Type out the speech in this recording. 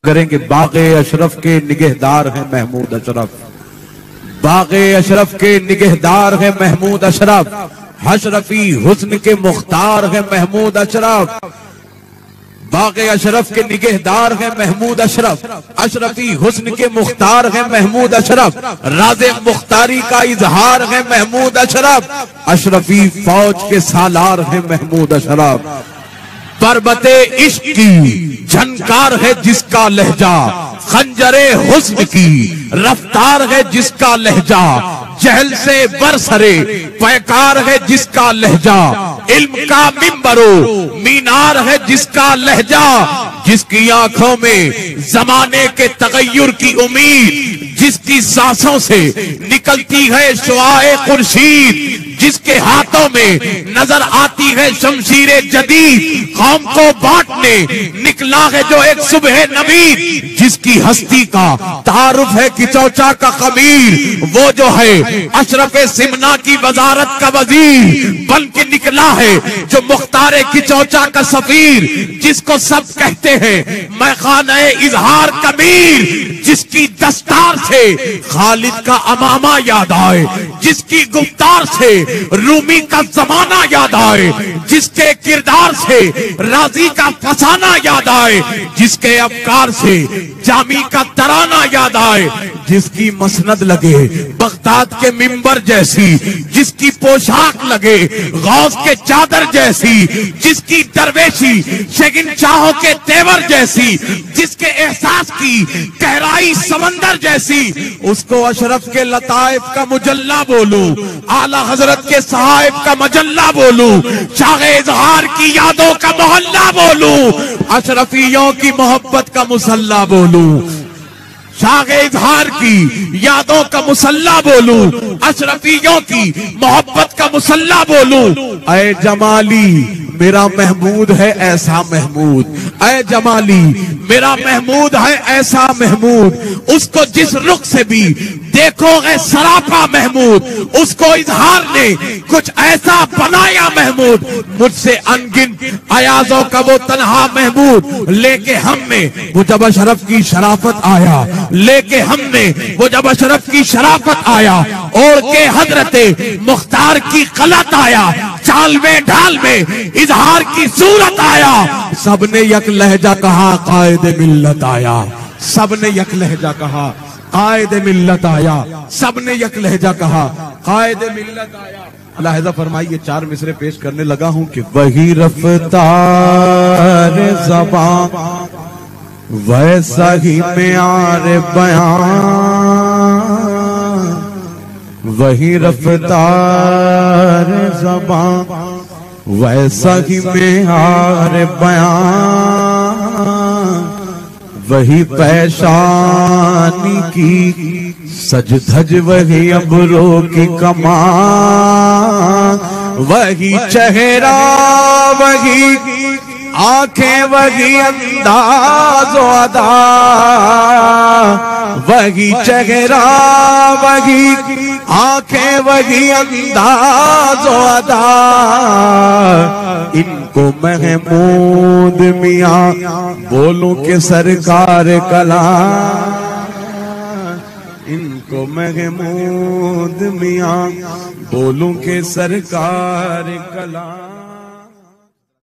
کریں کہ باغ اشرف کے نگہدار ہیں محمود اشرف، باغ اشرف کے نگہدار ہیں محمود اشرف، اشرفی حسن کے مختار ہیں محمود اشرف، باغ اشرف کے نگہدار ہیں محمود اشرف، اشرفی حسن کے مختار ہیں محمود اشرف، راز مختاری کا اظہار ہے محمود اشرف، اشرفی فوج کے سالار ہیں محمود اشرف، بربت عشق کی جھنکار ہے جس کا لہجہ، خنجر حسن کی رفتار ہے جس کا لہجہ، جہل سے برسرے پیکار ہے جس کا لہجہ، علم کا منبر و مینار ہے جس کا لہجہ، جس کی آنکھوں میں زمانے کے تغیر کی امید، جس کی سانسوں سے نکلتی ہے شعاع خورشید، جس کے ہاتھوں میں نظر آتی ہے شمشیر جدید، قوم کو بانٹنے نکلا ہے جو ایک صبح نوید، جس کی ہستی کا تعارف ہے کچوچا کا خبیر، وہ جو ہے اشرف سمنا کی وزارت کا وزیر، بن کے نکلا ہے جو مختار کچوچا کا سفیر، جس کو سب کہتے ہیں میں خانہ اظہار کبیر، جس کی دستار سے خالد کا امامہ یاد آئے، جس کی گفتار سے رومی کا زمانہ یاد آئے، جس کے کردار سے رازی کا فسانہ یاد آئے، جس کے افکار سے جامی کا ترانہ یاد آئے، جس کی مسند لگے بغداد کے منبر جیسی، جس کی پوشاک لگے غوث کے چادر جیسی، جس کی درویشی شہنشاہوں کے تیور جیسی، جس کے احساس کی گہرائی سمندر جیسی، اس کو اشرف کے لطائف کا مجلہ بولوں، اعلی حضرت کے صحائف کا مجلہ بولوں، شاہ اظہار کی یادوں کا محلہ بولوں، اشرفیوں کی محبت کا مسلح بولوں، شاہ اظہار کی یادوں کا مسلح بولوں، اشرفیوں کی محبت کا مسلح بولوں، اے جمالی میرا محمود ہے ایسا محمود، اے جمالی میرا محمود ہے ایسا محمود، اس کو جس رخ سے بھی دیکھو گے سراپا محمود، اس کو اظہار نے کچھ ایسا بنایا محمود، مجھ سے انگن ایازوں کا وہ تنہا محمود، لے کے ہم میں وہ جب اشرف کی شرافت آیا، لے کے ہم نے وہ جب اشرف کی شرافت آیا، اور کے حضرت مختار کی غلط آیا، چال میں ڈھال میں اظہار کی صورت آیا، سب نے یک لہجہ کہا قائد ملت آیا، سب نے یک لہجہ کہا قائد ملت آیا، سب نے یک لہجہ کہا قائد ملت آیا۔ لہذا فرمائیے چار مصرے پیش کرنے لگا ہوں کہ وہی رفتار زبان ویسا ہی معیار بیان، وہی رفتار زبان ویسا ہی معیار بیان، وہی پیشانی کی سج دھج وہی ابرو کی کمان، وہی چہرہ وہی آنکھیں وہی انداز و ادا، وہی چہرہ وہی آنکھیں وہی انداز و ادا، ان کو محمود میاں بولوں کہ سرکار کلام، ان کو محمود میاں بولوں کہ سرکار کلام۔